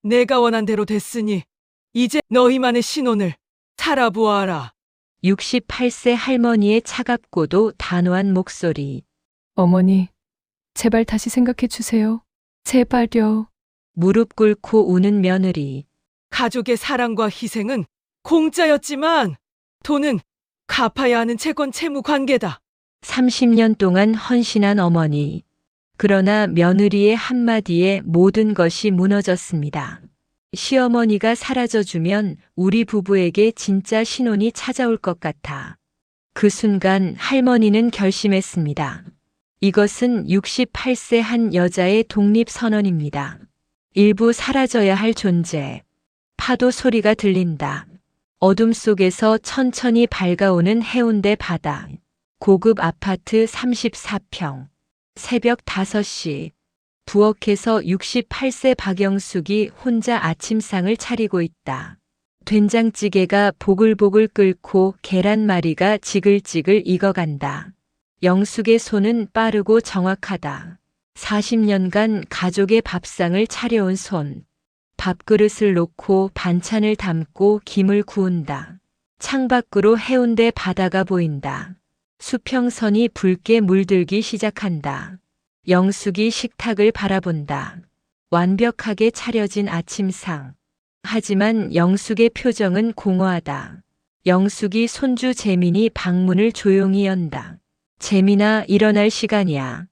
내가 원한 대로 됐으니 이제 너희만의 신혼을 살아보아라. 68세 할머니의 차갑고도 단호한 목소리. 어머니, 제발 다시 생각해 주세요. 제발요. 무릎 꿇고 우는 며느리. 가족의 사랑과 희생은 공짜였지만 돈은 갚아야 하는 채권 채무 관계다. 30년 동안 헌신한 어머니. 그러나 며느리의 한마디에 모든 것이 무너졌습니다. 시어머니가 사라져주면 우리 부부에게 진짜 신혼이 찾아올 것 같아. 그 순간 할머니는 결심했습니다. 이것은 68세 한 여자의 독립선언입니다. 일부 사라져야 할 존재. 파도 소리가 들린다. 어둠 속에서 천천히 밝아오는 해운대 바다. 고급 아파트 34평. 새벽 5시. 부엌에서 68세 박영숙이 혼자 아침상을 차리고 있다. 된장찌개가 보글보글 끓고 계란말이가 지글지글 익어간다. 영숙의 손은 빠르고 정확하다. 40년간 가족의 밥상을 차려온 손. 밥그릇을 놓고 반찬을 담고 김을 구운다. 창밖으로 해운대 바다가 보인다. 수평선이 붉게 물들기 시작한다. 영숙이 식탁을 바라본다. 완벽하게 차려진 아침상. 하지만 영숙의 표정은 공허하다. 영숙이 손주 재민이 방문을 조용히 연다. 재민아, 일어날 시간이야.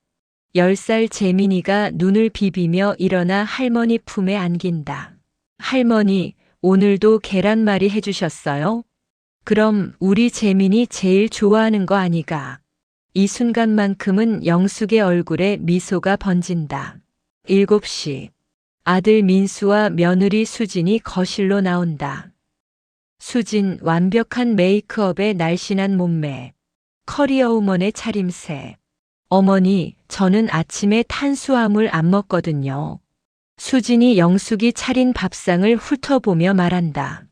10살 재민이가 눈을 비비며 일어나 할머니 품에 안긴다. 할머니, 오늘도 계란말이 해주셨어요? 그럼 우리 재민이 제일 좋아하는 거 아니가? 이 순간만큼은 영숙의 얼굴에 미소가 번진다. 7시. 아들 민수와 며느리 수진이 거실로 나온다. 수진, 완벽한 메이크업에 날씬한 몸매. 커리어우먼의 차림새. 어머니, 저는 아침에 탄수화물 안 먹거든요. 수진이 영숙이 차린 밥상을 훑어보며 말한다.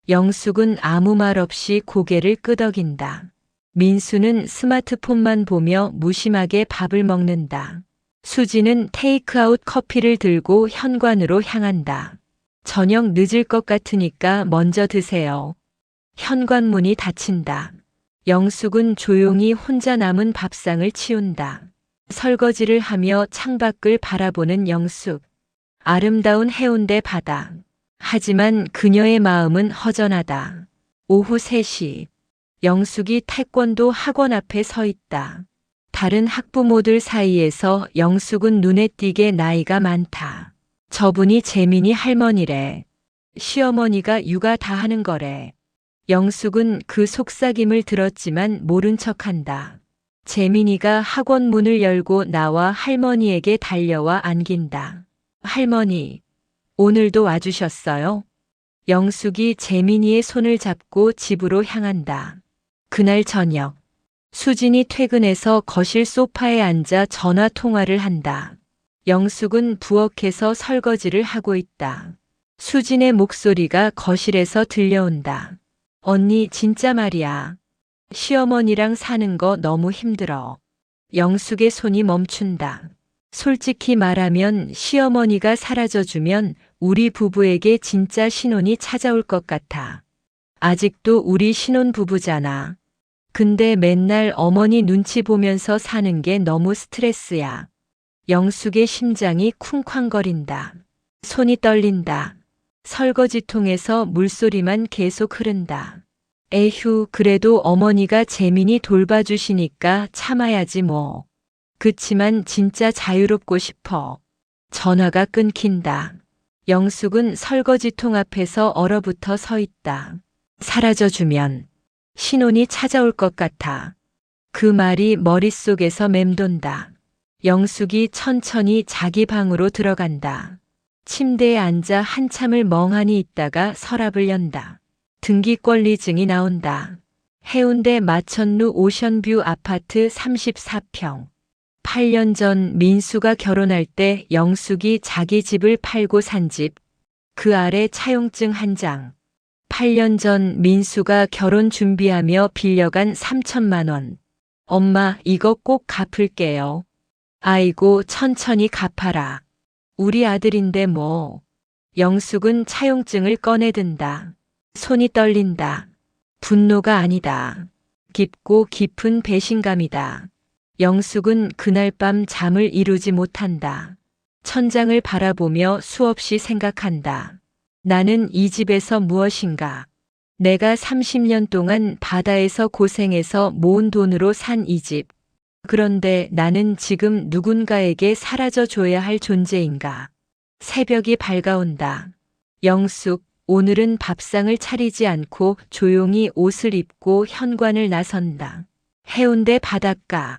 영숙은 아무 말 없이 고개를 끄덕인다. 민수는 스마트폰만 보며 무심하게 밥을 먹는다. 수진은 테이크아웃 커피를 들고 현관으로 향한다. 저녁 늦을 것 같으니까 먼저 드세요. 현관문이 닫힌다. 영숙은 조용히 혼자 남은 밥상을 치운다. 설거지를 하며 창밖을 바라보는 영숙. 아름다운 해운대 바다. 하지만 그녀의 마음은 허전하다. 오후 3시. 영숙이 태권도 학원 앞에 서 있다. 다른 학부모들 사이에서 영숙은 눈에 띄게 나이가 많다. 저분이 재민이 할머니래. 시어머니가 육아 다 하는 거래. 영숙은 그 속삭임을 들었지만 모른 척한다. 재민이가 학원 문을 열고 나와 할머니에게 달려와 안긴다. 할머니, 오늘도 와주셨어요? 영숙이 재민이의 손을 잡고 집으로 향한다. 그날 저녁, 수진이 퇴근해서 거실 소파에 앉아 전화 통화를 한다. 영숙은 부엌에서 설거지를 하고 있다. 수진의 목소리가 거실에서 들려온다. 언니, 진짜 말이야. 시어머니랑 사는 거 너무 힘들어. 영숙의 손이 멈춘다. 솔직히 말하면 시어머니가 사라져주면 우리 부부에게 진짜 신혼이 찾아올 것 같아. 아직도 우리 신혼부부잖아. 근데 맨날 어머니 눈치 보면서 사는 게 너무 스트레스야. 영숙의 심장이 쿵쾅거린다. 손이 떨린다. 설거지통에서 물소리만 계속 흐른다. 에휴, 그래도 어머니가 재민이 돌봐주시니까 참아야지 뭐. 그치만 진짜 자유롭고 싶어. 전화가 끊긴다. 영숙은 설거지통 앞에서 얼어붙어 서 있다. 사라져주면 신혼이 찾아올 것 같아. 그 말이 머릿속에서 맴돈다. 영숙이 천천히 자기 방으로 들어간다. 침대에 앉아 한참을 멍하니 있다가 서랍을 연다. 등기권리증이 나온다. 해운대 마천루 오션뷰 아파트 34평. 8년 전 민수가 결혼할 때 영숙이 자기 집을 팔고 산 집. 그 아래 차용증 한 장. 8년 전 민수가 결혼 준비하며 빌려간 3천만 원. 엄마, 이거 꼭 갚을게요. 아이고, 천천히 갚아라. 우리 아들인데 뭐. 영숙은 차용증을 꺼내든다. 손이 떨린다. 분노가 아니다. 깊고 깊은 배신감이다. 영숙은 그날 밤 잠을 이루지 못한다. 천장을 바라보며 수없이 생각한다. 나는 이 집에서 무엇인가? 내가 30년 동안 바다에서 고생해서 모은 돈으로 산 이 집. 그런데 나는 지금 누군가에게 사라져 줘야 할 존재인가? 새벽이 밝아온다. 영숙, 오늘은 밥상을 차리지 않고 조용히 옷을 입고 현관을 나선다. 해운대 바닷가.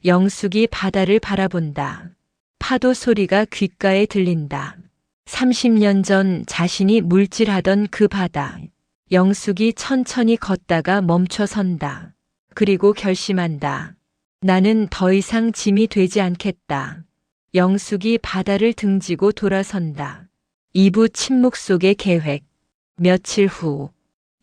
영숙이 바다를 바라본다. 파도 소리가 귓가에 들린다. 30년 전 자신이 물질하던 그 바다. 영숙이 천천히 걷다가 멈춰 선다. 그리고 결심한다. 나는 더 이상 짐이 되지 않겠다. 영숙이 바다를 등지고 돌아선다. 2부 침묵 속의 계획. 며칠 후,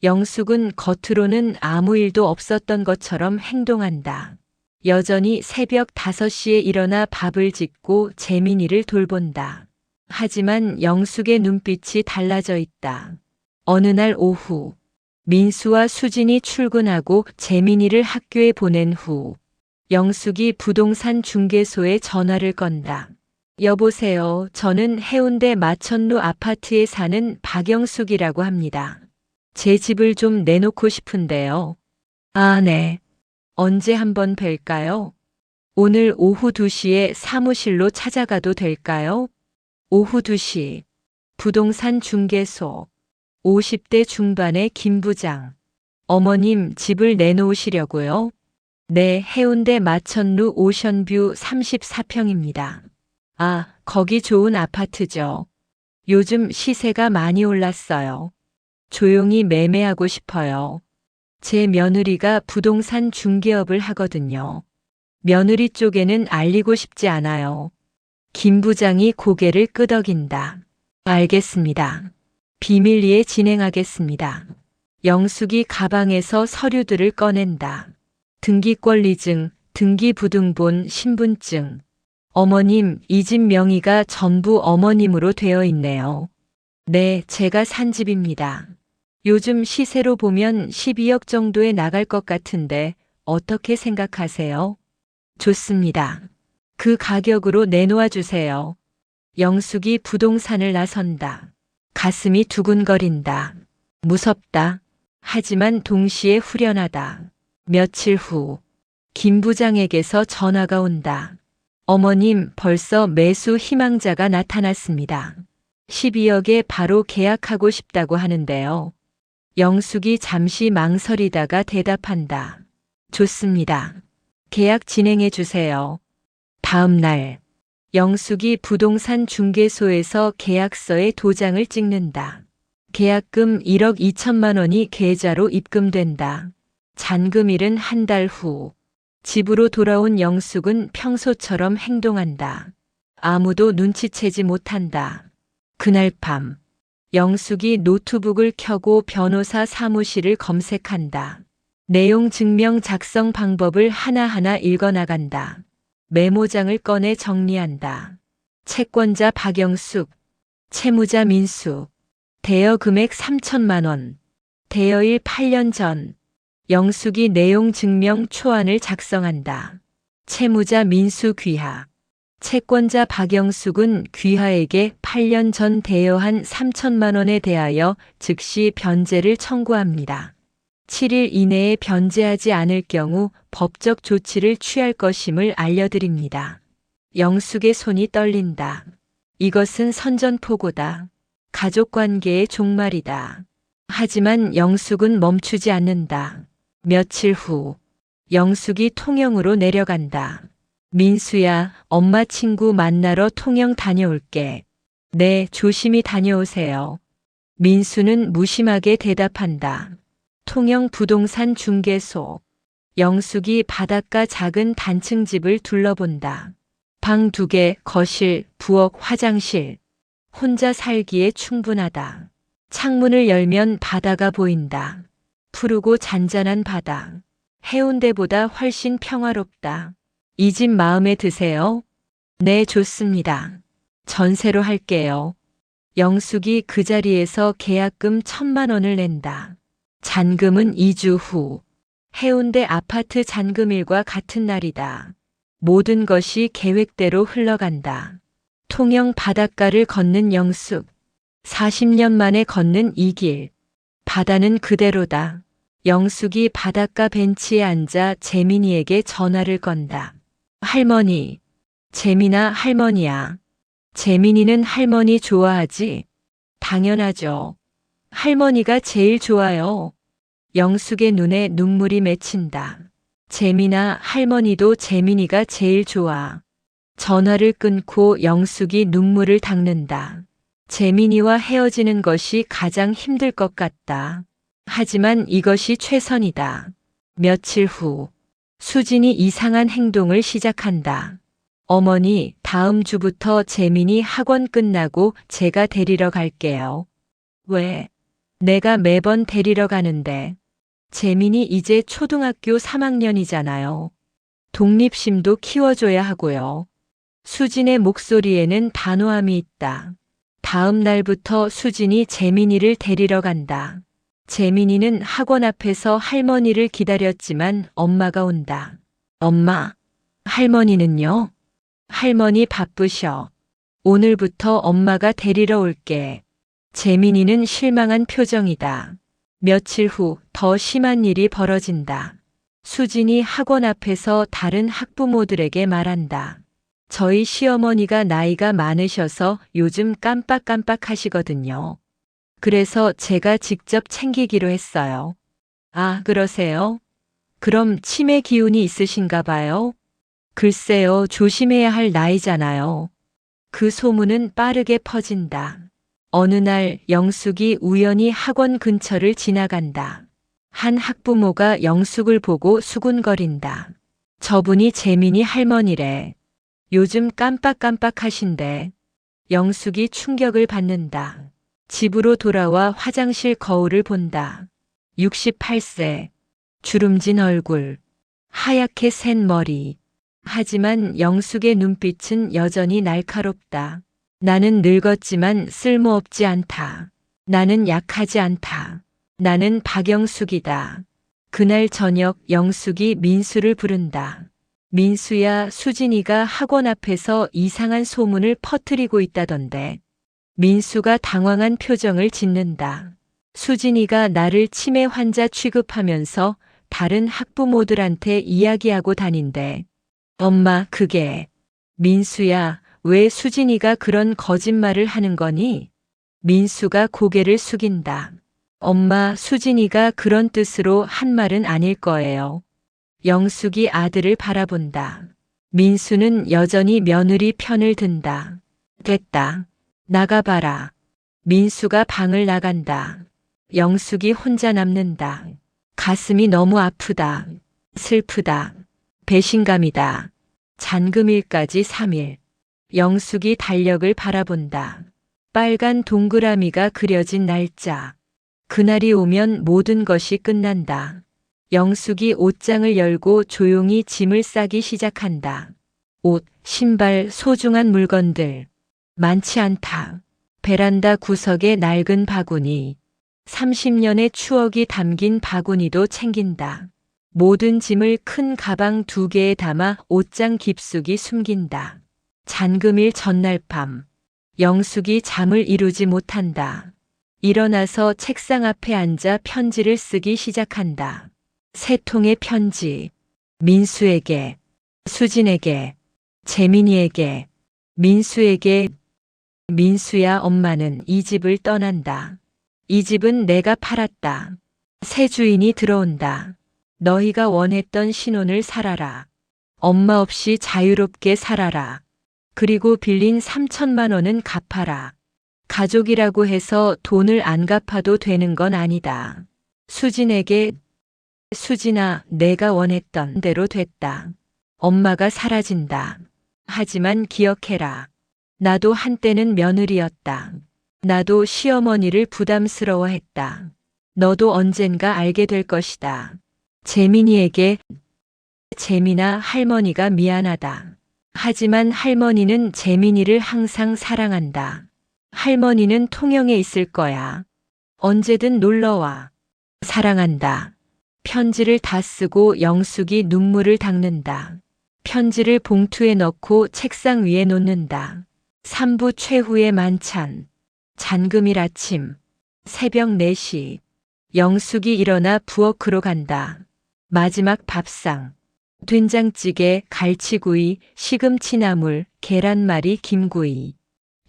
영숙은 겉으로는 아무 일도 없었던 것처럼 행동한다. 여전히 새벽 5시에 일어나 밥을 짓고 재민이를 돌본다. 하지만 영숙의 눈빛이 달라져 있다. 어느 날 오후, 민수와 수진이 출근하고 재민이를 학교에 보낸 후, 영숙이 부동산 중개소에 전화를 건다. 여보세요. 저는 해운대 마천루 아파트에 사는 박영숙이라고 합니다. 제 집을 좀 내놓고 싶은데요. 아, 네. 언제 한번 뵐까요? 오늘 오후 2시에 사무실로 찾아가도 될까요? 오후 2시. 부동산 중개소. 50대 중반의 김 부장. 어머님, 집을 내놓으시려고요? 네, 해운대 마천루 오션뷰 34평입니다. 아, 거기 좋은 아파트죠. 요즘 시세가 많이 올랐어요. 조용히 매매하고 싶어요. 제 며느리가 부동산 중개업을 하거든요. 며느리 쪽에는 알리고 싶지 않아요. 김 부장이 고개를 끄덕인다. 알겠습니다. 비밀리에 진행하겠습니다. 영숙이 가방에서 서류들을 꺼낸다. 등기권리증, 등기부등본, 신분증. 어머님, 이 집 명의가 전부 어머님으로 되어 있네요. 네, 제가 산 집입니다. 요즘 시세로 보면 12억 정도에 나갈 것 같은데 어떻게 생각하세요? 좋습니다. 그 가격으로 내놓아 주세요. 영숙이 부동산을 나선다. 가슴이 두근거린다. 무섭다. 하지만 동시에 후련하다. 며칠 후, 김 부장에게서 전화가 온다. 어머님, 벌써 매수 희망자가 나타났습니다. 12억에 바로 계약하고 싶다고 하는데요. 영숙이 잠시 망설이다가 대답한다. 좋습니다. 계약 진행해 주세요. 다음 날, 영숙이 부동산 중개소에서 계약서에 도장을 찍는다. 계약금 1억 2천만 원이 계좌로 입금된다. 잔금일은 한 달 후. 집으로 돌아온 영숙은 평소처럼 행동한다. 아무도 눈치채지 못한다. 그날 밤, 영숙이 노트북을 켜고 변호사 사무실을 검색한다. 내용 증명 작성 방법을 하나하나 읽어나간다. 메모장을 꺼내 정리한다. 채권자 박영숙, 채무자 민수, 대여 금액 3천만 원, 대여일 8년 전. 영숙이 내용 증명 초안을 작성한다. 채무자 민수 귀하. 채권자 박영숙은 귀하에게 8년 전 대여한 3천만 원에 대하여 즉시 변제를 청구합니다. 7일 이내에 변제하지 않을 경우 법적 조치를 취할 것임을 알려드립니다. 영숙의 손이 떨린다. 이것은 선전포고다. 가족관계의 종말이다. 하지만 영숙은 멈추지 않는다. 며칠 후, 영숙이 통영으로 내려간다. 민수야, 엄마 친구 만나러 통영 다녀올게. 네, 조심히 다녀오세요. 민수는 무심하게 대답한다. 통영 부동산 중개소. 영숙이 바닷가 작은 단층 집을 둘러본다. 방 2개, 거실, 부엌, 화장실. 혼자 살기에 충분하다. 창문을 열면 바다가 보인다. 푸르고 잔잔한 바다. 해운대보다 훨씬 평화롭다. 이 집 마음에 드세요? 네, 좋습니다. 전세로 할게요. 영숙이 그 자리에서 계약금 1,000만 원을 낸다. 잔금은 2주 후. 해운대 아파트 잔금일과 같은 날이다. 모든 것이 계획대로 흘러간다. 통영 바닷가를 걷는 영숙. 40년 만에 걷는 이 길. 바다는 그대로다. 영숙이 바닷가 벤치에 앉아 재민이에게 전화를 건다. 할머니. 재민아, 할머니야. 재민이는 할머니 좋아하지? 당연하죠. 할머니가 제일 좋아요. 영숙의 눈에 눈물이 맺힌다. 재민아, 할머니도 재민이가 제일 좋아. 전화를 끊고 영숙이 눈물을 닦는다. 재민이와 헤어지는 것이 가장 힘들 것 같다. 하지만 이것이 최선이다. 며칠 후, 수진이 이상한 행동을 시작한다. 어머니, 다음 주부터 재민이 학원 끝나고 제가 데리러 갈게요. 왜? 내가 매번 데리러 가는데. 재민이 이제 초등학교 3학년이잖아요. 독립심도 키워줘야 하고요. 수진의 목소리에는 단호함이 있다. 다음 날부터 수진이 재민이를 데리러 간다. 재민이는 학원 앞에서 할머니를 기다렸지만 엄마가 온다. 엄마, 할머니는요? 할머니 바쁘셔. 오늘부터 엄마가 데리러 올게. 재민이는 실망한 표정이다. 며칠 후 더 심한 일이 벌어진다. 수진이 학원 앞에서 다른 학부모들에게 말한다. 저희 시어머니가 나이가 많으셔서 요즘 깜빡깜빡 하시거든요. 그래서 제가 직접 챙기기로 했어요. 아, 그러세요? 그럼 치매 기운이 있으신가 봐요? 글쎄요, 조심해야 할 나이잖아요. 그 소문은 빠르게 퍼진다. 어느 날 영숙이 우연히 학원 근처를 지나간다. 한 학부모가 영숙을 보고 수군거린다. 저분이 재민이 할머니래. 요즘 깜빡깜빡하신데. 영숙이 충격을 받는다. 집으로 돌아와 화장실 거울을 본다. 68세. 주름진 얼굴. 하얗게 센 머리. 하지만 영숙의 눈빛은 여전히 날카롭다. 나는 늙었지만 쓸모없지 않다. 나는 약하지 않다. 나는 박영숙이다. 그날 저녁 영숙이 민수를 부른다. 민수야, 수진이가 학원 앞에서 이상한 소문을 퍼뜨리고 있다던데. 민수가 당황한 표정을 짓는다. 수진이가 나를 치매 환자 취급하면서 다른 학부모들한테 이야기하고 다닌대. 엄마, 그게. 민수야, 왜 수진이가 그런 거짓말을 하는 거니? 민수가 고개를 숙인다. 엄마, 수진이가 그런 뜻으로 한 말은 아닐 거예요. 영숙이 아들을 바라본다. 민수는 여전히 며느리 편을 든다. 됐다. 나가봐라. 민수가 방을 나간다. 영숙이 혼자 남는다. 가슴이 너무 아프다. 슬프다. 배신감이다. 잔금일까지 3일. 영숙이 달력을 바라본다. 빨간 동그라미가 그려진 날짜. 그날이 오면 모든 것이 끝난다. 영숙이 옷장을 열고 조용히 짐을 싸기 시작한다. 옷, 신발, 소중한 물건들. 많지 않다. 베란다 구석에 낡은 바구니. 30년의 추억이 담긴 바구니도 챙긴다. 모든 짐을 큰 가방 2개에 담아 옷장 깊숙이 숨긴다. 잔금일 전날 밤. 영숙이 잠을 이루지 못한다. 일어나서 책상 앞에 앉아 편지를 쓰기 시작한다. 3통의 편지. 민수에게, 수진에게, 재민이에게, 민수에게. 민수야, 엄마는 이 집을 떠난다. 이 집은 내가 팔았다. 새 주인이 들어온다. 너희가 원했던 신혼을 살아라. 엄마 없이 자유롭게 살아라. 그리고 빌린 3,000만 원은 갚아라. 가족이라고 해서 돈을 안 갚아도 되는 건 아니다. 수진에게. 수진아, 내가 원했던 대로 됐다. 엄마가 사라진다. 하지만 기억해라. 나도 한때는 며느리였다. 나도 시어머니를 부담스러워했다. 너도 언젠가 알게 될 것이다. 재민이에게. 재민아, 할머니가 미안하다. 하지만 할머니는 재민이를 항상 사랑한다. 할머니는 통영에 있을 거야. 언제든 놀러와. 사랑한다. 편지를 다 쓰고 영숙이 눈물을 닦는다. 편지를 봉투에 넣고 책상 위에 놓는다. 3부 최후의 만찬. 잔금일 아침. 새벽 4시. 영숙이 일어나 부엌으로 간다. 마지막 밥상. 된장찌개, 갈치구이, 시금치나물, 계란말이, 김구이.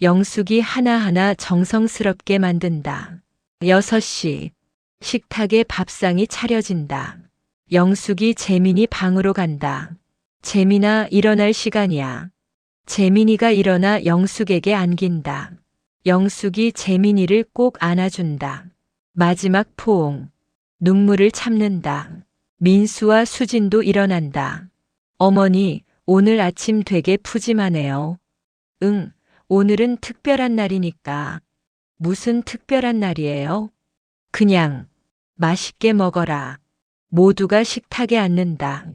영숙이 하나하나 정성스럽게 만든다. 6시. 식탁에 밥상이 차려진다. 영숙이 재민이 방으로 간다. 재민아, 일어날 시간이야. 재민이가 일어나 영숙에게 안긴다. 영숙이 재민이를 꼭 안아준다. 마지막 포옹. 눈물을 참는다. 민수와 수진도 일어난다. 어머니, 오늘 아침 되게 푸짐하네요. 응, 오늘은 특별한 날이니까. 무슨 특별한 날이에요? 그냥 맛있게 먹어라. 모두가 식탁에 앉는다.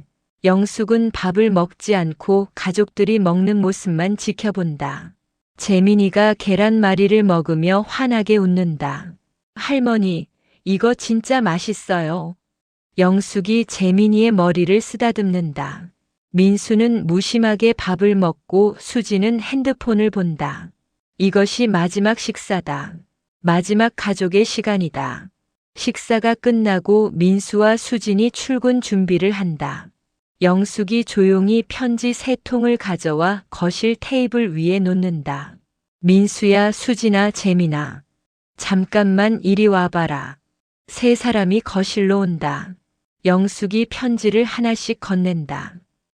영숙은 밥을 먹지 않고 가족들이 먹는 모습만 지켜본다. 재민이가 계란말이를 먹으며 환하게 웃는다. 할머니, 이거 진짜 맛있어요. 영숙이 재민이의 머리를 쓰다듬는다. 민수는 무심하게 밥을 먹고 수지는 핸드폰을 본다. 이것이 마지막 식사다. 마지막 가족의 시간이다. 식사가 끝나고 민수와 수진이 출근 준비를 한다. 영숙이 조용히 편지 3통을 가져와 거실 테이블 위에 놓는다. 민수야, 수진아, 재민아. 잠깐만 이리 와봐라. 3사람이 거실로 온다. 영숙이 편지를 하나씩 건넨다.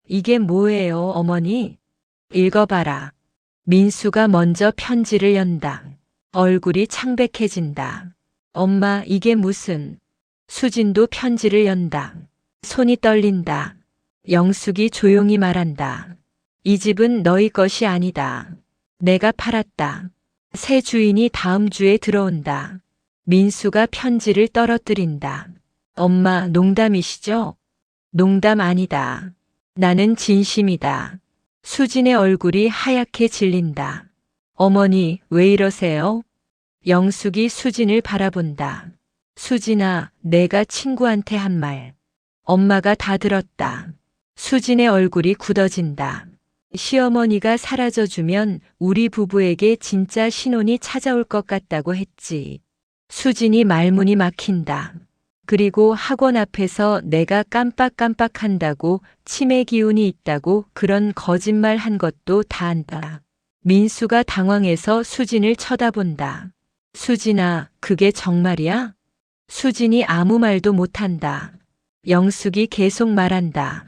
이게 뭐예요, 어머니? 읽어봐라. 민수가 먼저 편지를 연다. 얼굴이 창백해진다. 엄마, 이게 무슨... 수진도 편지를 연다. 손이 떨린다. 영숙이 조용히 말한다. 이 집은 너희 것이 아니다. 내가 팔았다. 새 주인이 다음 주에 들어온다. 민수가 편지를 떨어뜨린다. 엄마, 농담이시죠? 농담 아니다. 나는 진심이다. 수진의 얼굴이 하얗게 질린다. 어머니, 왜 이러세요? 영숙이 수진을 바라본다. 수진아, 내가 친구한테 한 말. 엄마가 다 들었다. 수진의 얼굴이 굳어진다. 시어머니가 사라져주면 우리 부부에게 진짜 신혼이 찾아올 것 같다고 했지. 수진이 말문이 막힌다. 그리고 학원 앞에서 내가 깜빡깜빡한다고 치매 기운이 있다고 그런 거짓말 한 것도 다 안다. 민수가 당황해서 수진을 쳐다본다. 수진아, 그게 정말이야? 수진이 아무 말도 못한다. 영숙이 계속 말한다.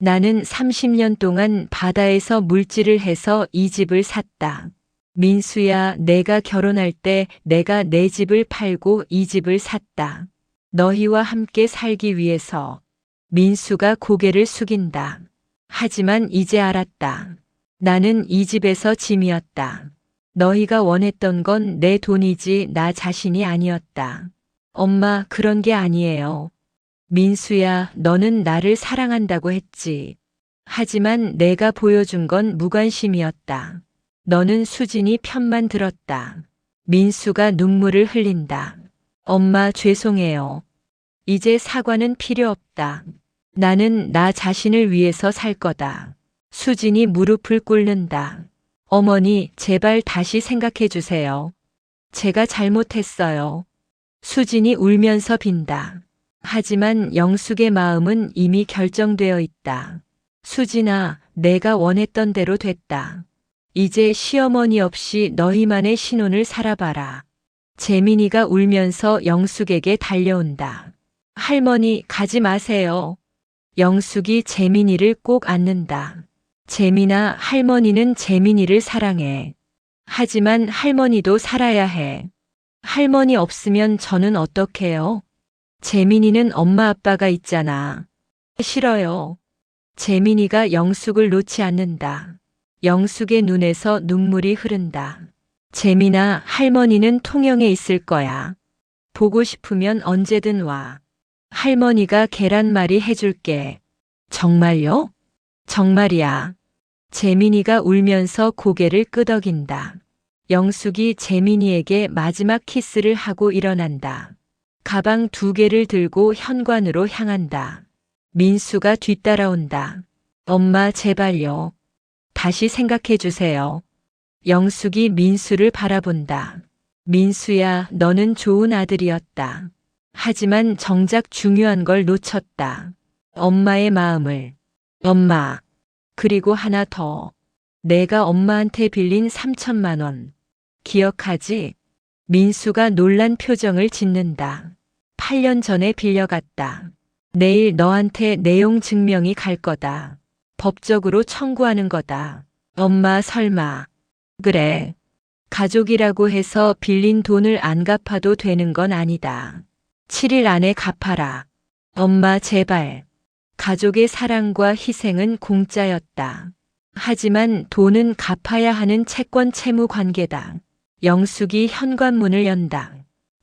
나는 30년 동안 바다에서 물질을 해서 이 집을 샀다. 민수야, 내가 결혼할 때 내가 내 집을 팔고 이 집을 샀다. 너희와 함께 살기 위해서. 민수가 고개를 숙인다. 하지만 이제 알았다. 나는 이 집에서 짐이었다. 너희가 원했던 건 내 돈이지 나 자신이 아니었다. 엄마, 그런 게 아니에요. 민수야, 너는 나를 사랑한다고 했지. 하지만 내가 보여준 건 무관심이었다. 너는 수진이 편만 들었다. 민수가 눈물을 흘린다. 엄마, 죄송해요. 이제 사과는 필요 없다. 나는 나 자신을 위해서 살 거다. 수진이 무릎을 꿇는다. 어머니, 제발 다시 생각해 주세요. 제가 잘못했어요. 수진이 울면서 빈다. 하지만 영숙의 마음은 이미 결정되어 있다. 수진아, 내가 원했던 대로 됐다. 이제 시어머니 없이 너희만의 신혼을 살아봐라. 재민이가 울면서 영숙에게 달려온다. 할머니, 가지 마세요. 영숙이 재민이를 꼭 안는다. 재민아, 할머니는 재민이를 사랑해. 하지만 할머니도 살아야 해. 할머니 없으면 저는 어떡해요? 재민이는 엄마 아빠가 있잖아. 싫어요. 재민이가 영숙을 놓지 않는다. 영숙의 눈에서 눈물이 흐른다. 재민아, 할머니는 통영에 있을 거야. 보고 싶으면 언제든 와. 할머니가 계란말이 해줄게. 정말요? 정말이야. 재민이가 울면서 고개를 끄덕인다. 영숙이 재민이에게 마지막 키스를 하고 일어난다. 가방 2개를 들고 현관으로 향한다. 민수가 뒤따라온다. 엄마 제발요. 다시 생각해 주세요. 영숙이 민수를 바라본다. 민수야, 너는 좋은 아들이었다. 하지만 정작 중요한 걸 놓쳤다. 엄마의 마음을. 엄마. 그리고 하나 더. 내가 엄마한테 빌린 3천만 원. 기억하지? 민수가 놀란 표정을 짓는다. 8년 전에 빌려갔다. 내일 너한테 내용 증명이 갈 거다. 법적으로 청구하는 거다. 엄마 설마. 그래. 가족이라고 해서 빌린 돈을 안 갚아도 되는 건 아니다. 7일 안에 갚아라. 엄마 제발. 가족의 사랑과 희생은 공짜였다. 하지만 돈은 갚아야 하는 채권 채무 관계다. 영숙이 현관문을 연다.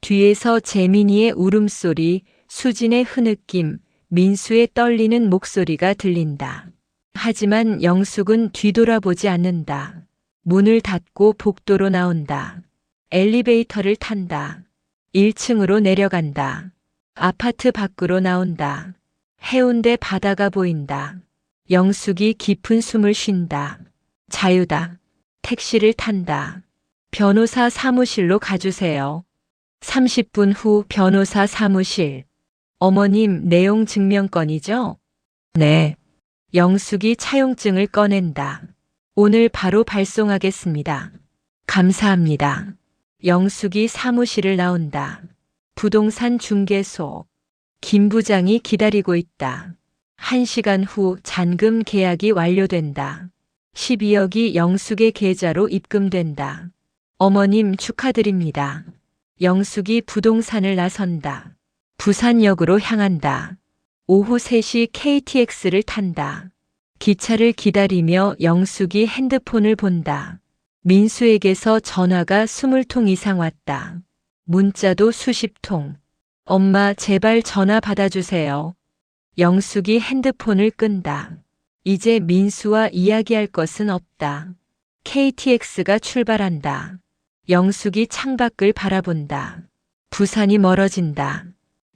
뒤에서 재민이의 울음소리, 수진의 흐느낌, 민수의 떨리는 목소리가 들린다. 하지만 영숙은 뒤돌아보지 않는다. 문을 닫고 복도로 나온다. 엘리베이터를 탄다. 1층으로 내려간다. 아파트 밖으로 나온다. 해운대 바다가 보인다. 영숙이 깊은 숨을 쉰다. 자유다. 택시를 탄다. 변호사 사무실로 가주세요. 30분 후 변호사 사무실. 어머님, 내용 증명건이죠? 네. 영숙이 차용증을 꺼낸다. 오늘 바로 발송하겠습니다. 감사합니다. 영숙이 사무실을 나온다. 부동산 중개소. 김 부장이 기다리고 있다. 1시간 후 잔금 계약이 완료된다. 12억이 영숙의 계좌로 입금된다. 어머님 축하드립니다. 영숙이 부동산을 나선다. 부산역으로 향한다. 오후 3시 KTX를 탄다. 기차를 기다리며 영숙이 핸드폰을 본다. 민수에게서 전화가 20통 이상 왔다. 문자도 수십 통. 엄마 제발 전화 받아주세요. 영숙이 핸드폰을 끈다. 이제 민수와 이야기할 것은 없다. KTX가 출발한다. 영숙이 창밖을 바라본다. 부산이 멀어진다.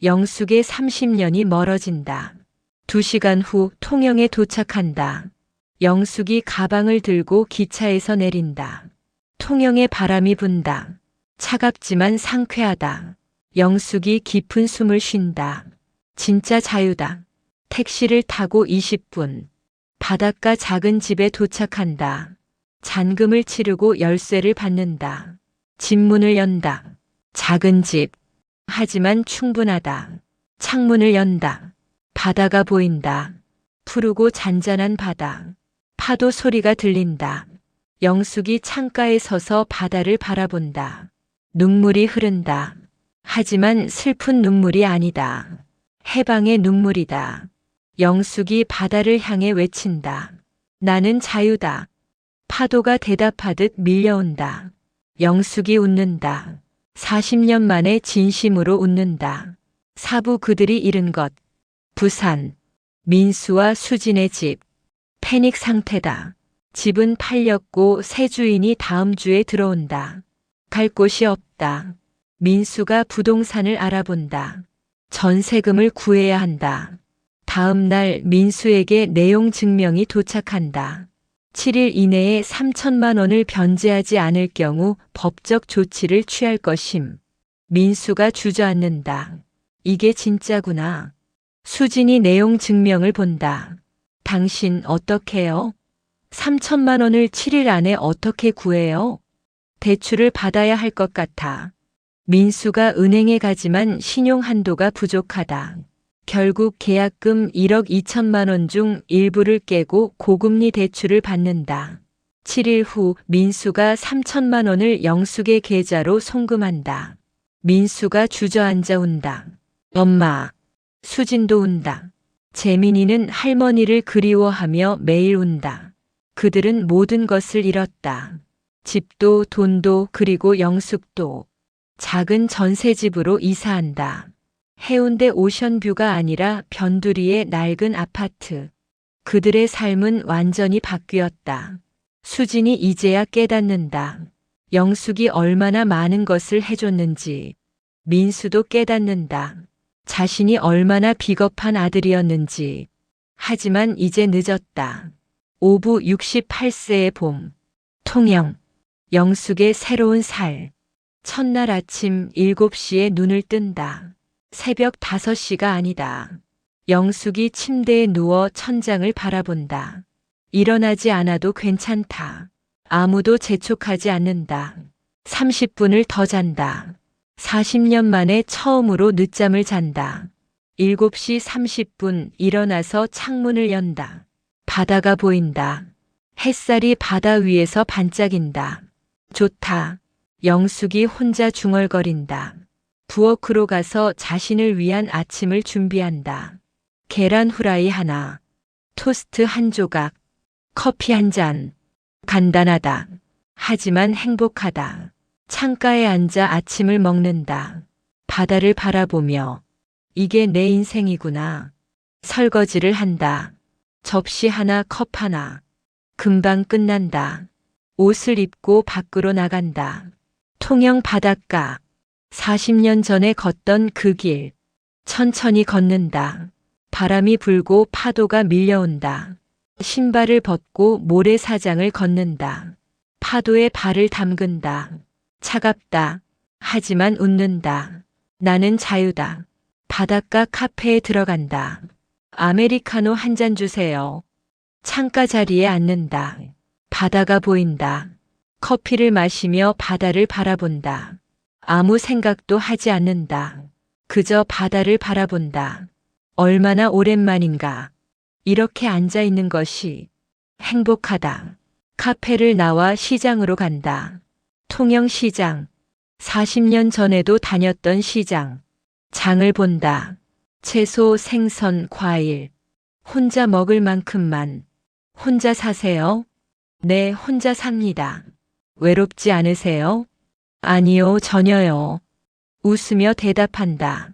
영숙의 30년이 멀어진다. 2시간 후 통영에 도착한다. 영숙이 가방을 들고 기차에서 내린다. 통영의 바람이 분다. 차갑지만 상쾌하다. 영숙이 깊은 숨을 쉰다. 진짜 자유다. 택시를 타고 20분. 바닷가 작은 집에 도착한다. 잔금을 치르고 열쇠를 받는다. 집 문을 연다. 작은 집. 하지만 충분하다. 창문을 연다. 바다가 보인다. 푸르고 잔잔한 바다. 파도 소리가 들린다. 영숙이 창가에 서서 바다를 바라본다. 눈물이 흐른다. 하지만 슬픈 눈물이 아니다. 해방의 눈물이다. 영숙이 바다를 향해 외친다. 나는 자유다. 파도가 대답하듯 밀려온다. 영숙이 웃는다. 40년 만에 진심으로 웃는다. 사부 그들이 잃은 것. 부산. 민수와 수진의 집. 패닉 상태다. 집은 팔렸고 새 주인이 다음 주에 들어온다. 갈 곳이 없다. 민수가 부동산을 알아본다. 전세금을 구해야 한다. 다음 날 민수에게 내용 증명이 도착한다. 7일 이내에 3천만 원을 변제하지 않을 경우 법적 조치를 취할 것임. 민수가 주저앉는다. 이게 진짜구나. 수진이 내용 증명을 본다. 당신 어떡해요? 3천만 원을 7일 안에 어떻게 구해요? 대출을 받아야 할 것 같아. 민수가 은행에 가지만 신용 한도가 부족하다. 결국 계약금 1억 2천만 원 중 일부를 깨고 고금리 대출을 받는다. 7일 후 민수가 3천만 원을 영숙의 계좌로 송금한다. 민수가 주저앉아 운다. 엄마. 수진도 운다. 재민이는 할머니를 그리워하며 매일 운다. 그들은 모든 것을 잃었다. 집도 돈도 그리고 영숙도. 작은 전세집으로 이사한다. 해운대 오션뷰가 아니라 변두리의 낡은 아파트. 그들의 삶은 완전히 바뀌었다. 수진이 이제야 깨닫는다. 영숙이 얼마나 많은 것을 해줬는지 민수도 깨닫는다. 자신이 얼마나 비겁한 아들이었는지. 하지만 이제 늦었다. 오부 68세의 봄. 통영. 영숙의 새로운 살. 첫날 아침 7시에 눈을 뜬다. 새벽 5시가 아니다. 영숙이 침대에 누워 천장을 바라본다. 일어나지 않아도 괜찮다. 아무도 재촉하지 않는다. 30분을 더 잔다. 40년 만에 처음으로 늦잠을 잔다. 7시 30분 일어나서 창문을 연다. 바다가 보인다. 햇살이 바다 위에서 반짝인다. 좋다. 영숙이 혼자 중얼거린다. 부엌으로 가서 자신을 위한 아침을 준비한다. 계란 후라이 하나, 토스트 한 조각, 커피 한 잔. 간단하다. 하지만 행복하다. 창가에 앉아 아침을 먹는다. 바다를 바라보며 이게 내 인생이구나. 설거지를 한다. 접시 하나, 컵 하나. 금방 끝난다. 옷을 입고 밖으로 나간다. 통영 바닷가. 40년 전에 걷던 그 길. 천천히 걷는다. 바람이 불고 파도가 밀려온다. 신발을 벗고 모래사장을 걷는다. 파도에 발을 담근다. 차갑다. 하지만 웃는다. 나는 자유다. 바닷가 카페에 들어간다. 아메리카노 한 잔 주세요. 창가 자리에 앉는다. 바다가 보인다. 커피를 마시며 바다를 바라본다. 아무 생각도 하지 않는다. 그저 바다를 바라본다. 얼마나 오랜만인가. 이렇게 앉아 있는 것이 행복하다. 카페를 나와 시장으로 간다. 통영시장. 40년 전에도 다녔던 시장. 장을 본다. 채소, 생선, 과일. 혼자 먹을 만큼만. 혼자 사세요? 네, 혼자 삽니다. 외롭지 않으세요? 아니요, 전혀요. 웃으며 대답한다.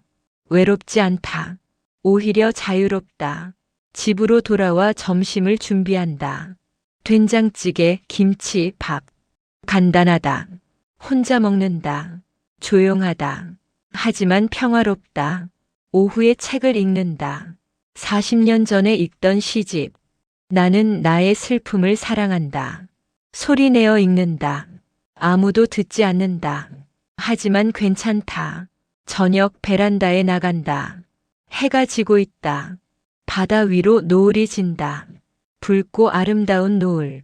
외롭지 않다. 오히려 자유롭다. 집으로 돌아와 점심을 준비한다. 된장찌개, 김치, 밥. 간단하다. 혼자 먹는다. 조용하다. 하지만 평화롭다. 오후에 책을 읽는다. 40년 전에 읽던 시집. 나는 나의 슬픔을 사랑한다. 소리내어 읽는다. 아무도 듣지 않는다. 하지만 괜찮다. 저녁 베란다에 나간다. 해가 지고 있다. 바다 위로 노을이 진다. 붉고 아름다운 노을.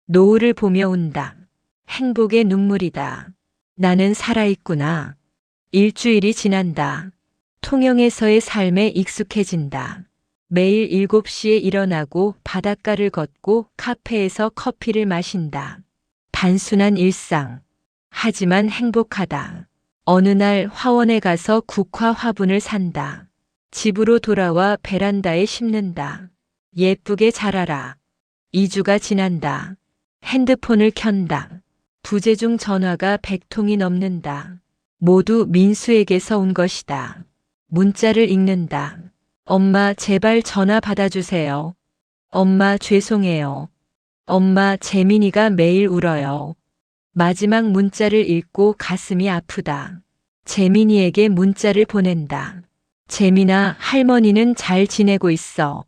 노을을 보며 운다. 행복의 눈물이다. 나는 살아있구나. 일주일이 지난다. 통영에서의 삶에 익숙해진다. 매일 7시에 일어나고 바닷가를 걷고 카페에서 커피를 마신다. 단순한 일상. 하지만 행복하다. 어느 날 화원에 가서 국화 화분을 산다. 집으로 돌아와 베란다에 심는다. 예쁘게 자라라. 2주가 지난다. 핸드폰을 켠다. 부재중 전화가 100통이 넘는다. 모두 민수에게서 온 것이다. 문자를 읽는다. 엄마, 제발 전화 받아주세요. 엄마, 죄송해요. 엄마, 재민이가 매일 울어요. 마지막 문자를 읽고 가슴이 아프다. 재민이에게 문자를 보낸다. 재민아, 할머니는 잘 지내고 있어.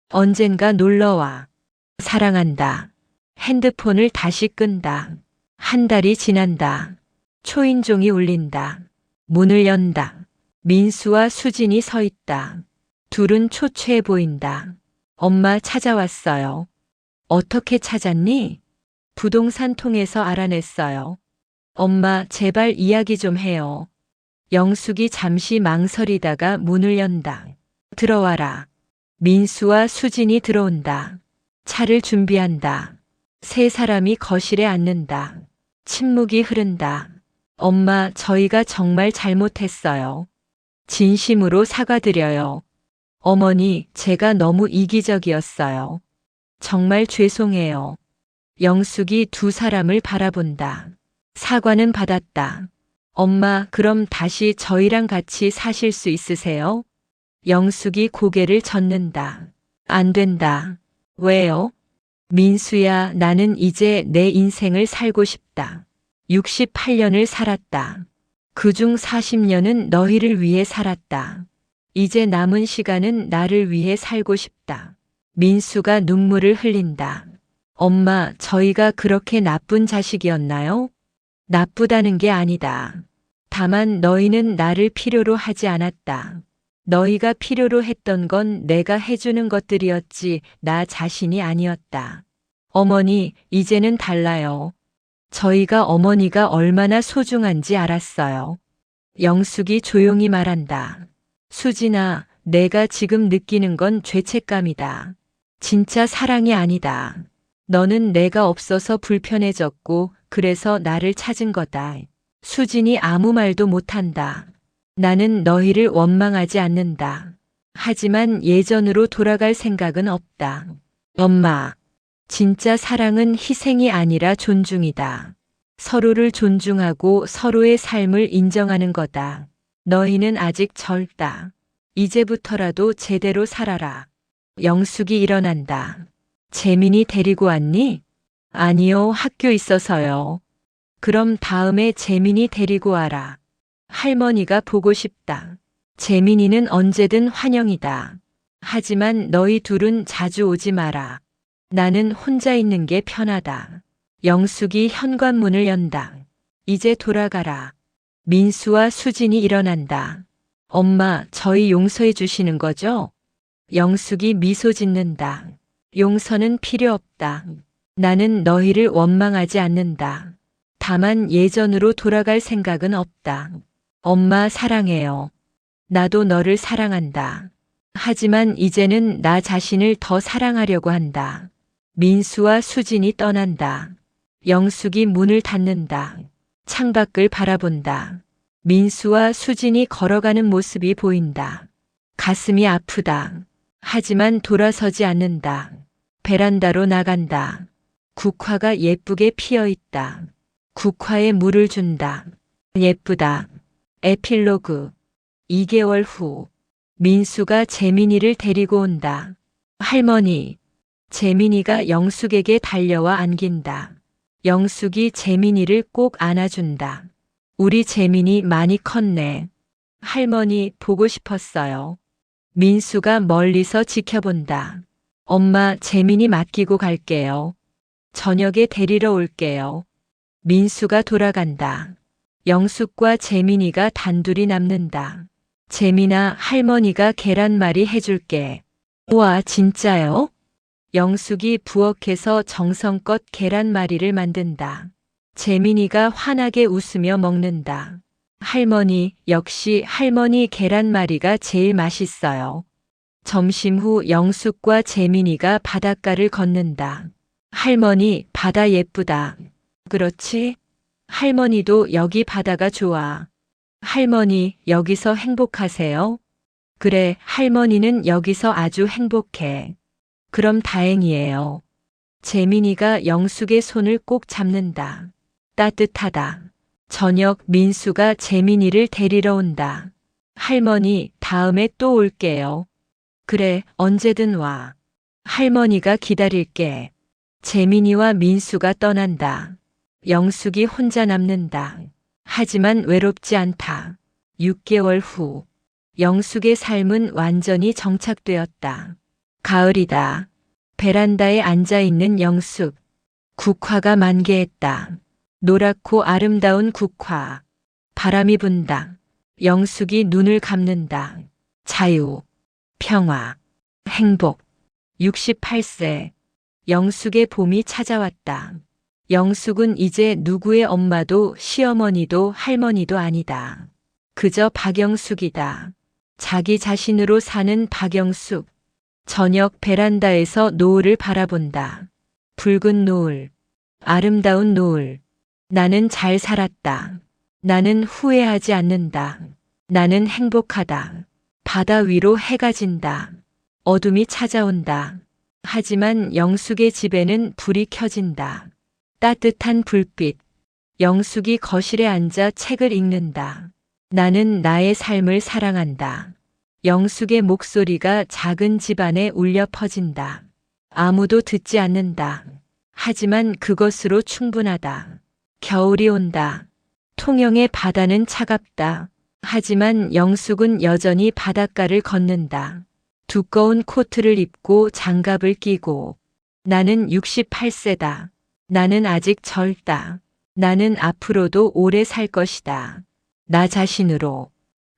언젠가 놀러와. 사랑한다. 핸드폰을 다시 끈다. 한 달이 지난다. 초인종이 울린다. 문을 연다. 민수와 수진이 서 있다. 둘은 초췌해 보인다. 엄마, 찾아왔어요. 어떻게 찾았니? 부동산 통해서 알아냈어요. 엄마, 제발 이야기 좀 해요. 영숙이 잠시 망설이다가 문을 연다. 들어와라. 민수와 수진이 들어온다. 차를 준비한다. 세 사람이 거실에 앉는다. 침묵이 흐른다. 엄마, 저희가 정말 잘못했어요. 진심으로 사과드려요. 어머니, 제가 너무 이기적이었어요. 정말 죄송해요. 영숙이 두 사람을 바라본다. 사과는 받았다. 엄마, 그럼 다시 저희랑 같이 사실 수 있으세요? 영숙이 고개를 젓는다. 안 된다. 왜요? 민수야, 나는 이제 내 인생을 살고 싶다. 68년을 살았다. 그중 40년은 너희를 위해 살았다. 이제 남은 시간은 나를 위해 살고 싶다. 민수가 눈물을 흘린다. 엄마, 저희가 그렇게 나쁜 자식이었나요? 나쁘다는 게 아니다. 다만 너희는 나를 필요로 하지 않았다. 너희가 필요로 했던 건 내가 해주는 것들이었지 나 자신이 아니었다. 어머니, 이제는 달라요. 저희가 어머니가 얼마나 소중한지 알았어요. 영숙이 조용히 말한다. 수진아, 내가 지금 느끼는 건 죄책감이다. 진짜 사랑이 아니다. 너는 내가 없어서 불편해졌고 그래서 나를 찾은 거다. 수진이 아무 말도 못한다. 나는 너희를 원망하지 않는다. 하지만 예전으로 돌아갈 생각은 없다. 엄마, 진짜 사랑은 희생이 아니라 존중이다. 서로를 존중하고 서로의 삶을 인정하는 거다. 너희는 아직 젊다. 이제부터라도 제대로 살아라. 영숙이 일어난다. 재민이 데리고 왔니? 아니요, 학교 있어서요. 그럼 다음에 재민이 데리고 와라. 할머니가 보고 싶다. 재민이는 언제든 환영이다. 하지만 너희 둘은 자주 오지 마라. 나는 혼자 있는 게 편하다. 영숙이 현관문을 연다. 이제 돌아가라. 민수와 수진이 일어난다. 엄마, 저희 용서해 주시는 거죠? 영숙이 미소 짓는다. 용서는 필요 없다. 나는 너희를 원망하지 않는다. 다만 예전으로 돌아갈 생각은 없다. 엄마 사랑해요. 나도 너를 사랑한다. 하지만 이제는 나 자신을 더 사랑하려고 한다. 민수와 수진이 떠난다. 영숙이 문을 닫는다. 창밖을 바라본다. 민수와 수진이 걸어가는 모습이 보인다. 가슴이 아프다. 하지만 돌아서지 않는다. 베란다로 나간다. 국화가 예쁘게 피어 있다. 국화에 물을 준다. 예쁘다. 에필로그. 2개월 후. 민수가 재민이를 데리고 온다. 할머니. 재민이가 영숙에게 달려와 안긴다. 영숙이 재민이를 꼭 안아준다. 우리 재민이 많이 컸네. 할머니 보고 싶었어요. 민수가 멀리서 지켜본다. 엄마, 재민이 맡기고 갈게요. 저녁에 데리러 올게요. 민수가 돌아간다. 영숙과 재민이가 단둘이 남는다. 재민아, 할머니가 계란말이 해줄게. 우와, 진짜요? 영숙이 부엌에서 정성껏 계란말이를 만든다. 재민이가 환하게 웃으며 먹는다. 할머니, 역시 할머니 계란말이가 제일 맛있어요. 점심 후 영숙과 재민이가 바닷가를 걷는다. 할머니, 바다 예쁘다. 그렇지? 할머니도 여기 바다가 좋아. 할머니, 여기서 행복하세요? 그래, 할머니는 여기서 아주 행복해. 그럼 다행이에요. 재민이가 영숙의 손을 꼭 잡는다. 따뜻하다. 저녁 민수가 재민이를 데리러 온다. 할머니, 다음에 또 올게요. 그래, 언제든 와. 할머니가 기다릴게. 재민이와 민수가 떠난다. 영숙이 혼자 남는다. 하지만 외롭지 않다. 6개월 후. 영숙의 삶은 완전히 정착되었다. 가을이다. 베란다에 앉아있는 영숙. 국화가 만개했다. 노랗고 아름다운 국화. 바람이 분다. 영숙이 눈을 감는다. 자유, 평화, 행복. 68세. 영숙의 봄이 찾아왔다. 영숙은 이제 누구의 엄마도 시어머니도 할머니도 아니다. 그저 박영숙이다. 자기 자신으로 사는 박영숙. 저녁 베란다에서 노을을 바라본다. 붉은 노을, 아름다운 노을. 나는 잘 살았다. 나는 후회하지 않는다. 나는 행복하다. 바다 위로 해가 진다. 어둠이 찾아온다. 하지만 영숙의 집에는 불이 켜진다. 따뜻한 불빛. 영숙이 거실에 앉아 책을 읽는다. 나는 나의 삶을 사랑한다. 영숙의 목소리가 작은 집안에 울려 퍼진다. 아무도 듣지 않는다. 하지만 그것으로 충분하다. 겨울이 온다. 통영의 바다는 차갑다. 하지만 영숙은 여전히 바닷가를 걷는다. 두꺼운 코트를 입고 장갑을 끼고. 나는 68세다. 나는 아직 젊다. 나는 앞으로도 오래 살 것이다. 나 자신으로.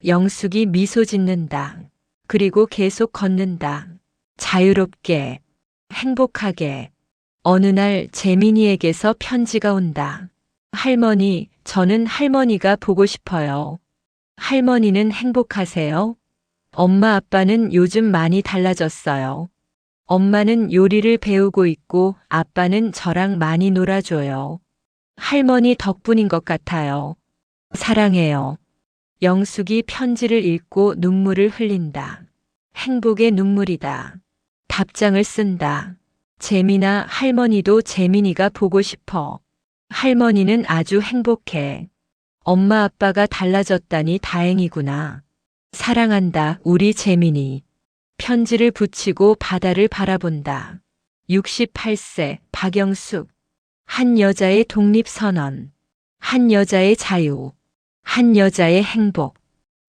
영숙이 미소 짓는다. 그리고 계속 걷는다. 자유롭게, 행복하게. 어느 날 재민이에게서 편지가 온다. 할머니, 저는 할머니가 보고 싶어요. 할머니는 행복하세요? 엄마 아빠는 요즘 많이 달라졌어요. 엄마는 요리를 배우고 있고 아빠는 저랑 많이 놀아줘요. 할머니 덕분인 것 같아요. 사랑해요. 영숙이 편지를 읽고 눈물을 흘린다. 행복의 눈물이다. 답장을 쓴다. 재민아, 할머니도 재민이가 보고 싶어. 할머니는 아주 행복해. 엄마 아빠가 달라졌다니 다행이구나. 사랑한다, 우리 재민이. 편지를 붙이고 바다를 바라본다. 68세 박영숙. 한 여자의 독립선언. 한 여자의 자유. 한 여자의 행복.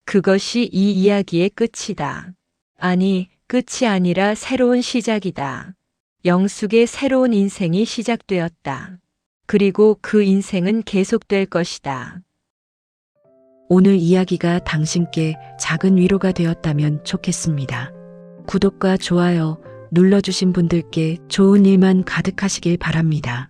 그것이 이 이야기의 끝이다. 아니, 끝이 아니라 새로운 시작이다. 영숙의 새로운 인생이 시작되었다. 그리고 그 인생은 계속될 것이다. 오늘 이야기가 당신께 작은 위로가 되었다면 좋겠습니다. 구독과 좋아요 눌러주신 분들께 좋은 일만 가득하시길 바랍니다.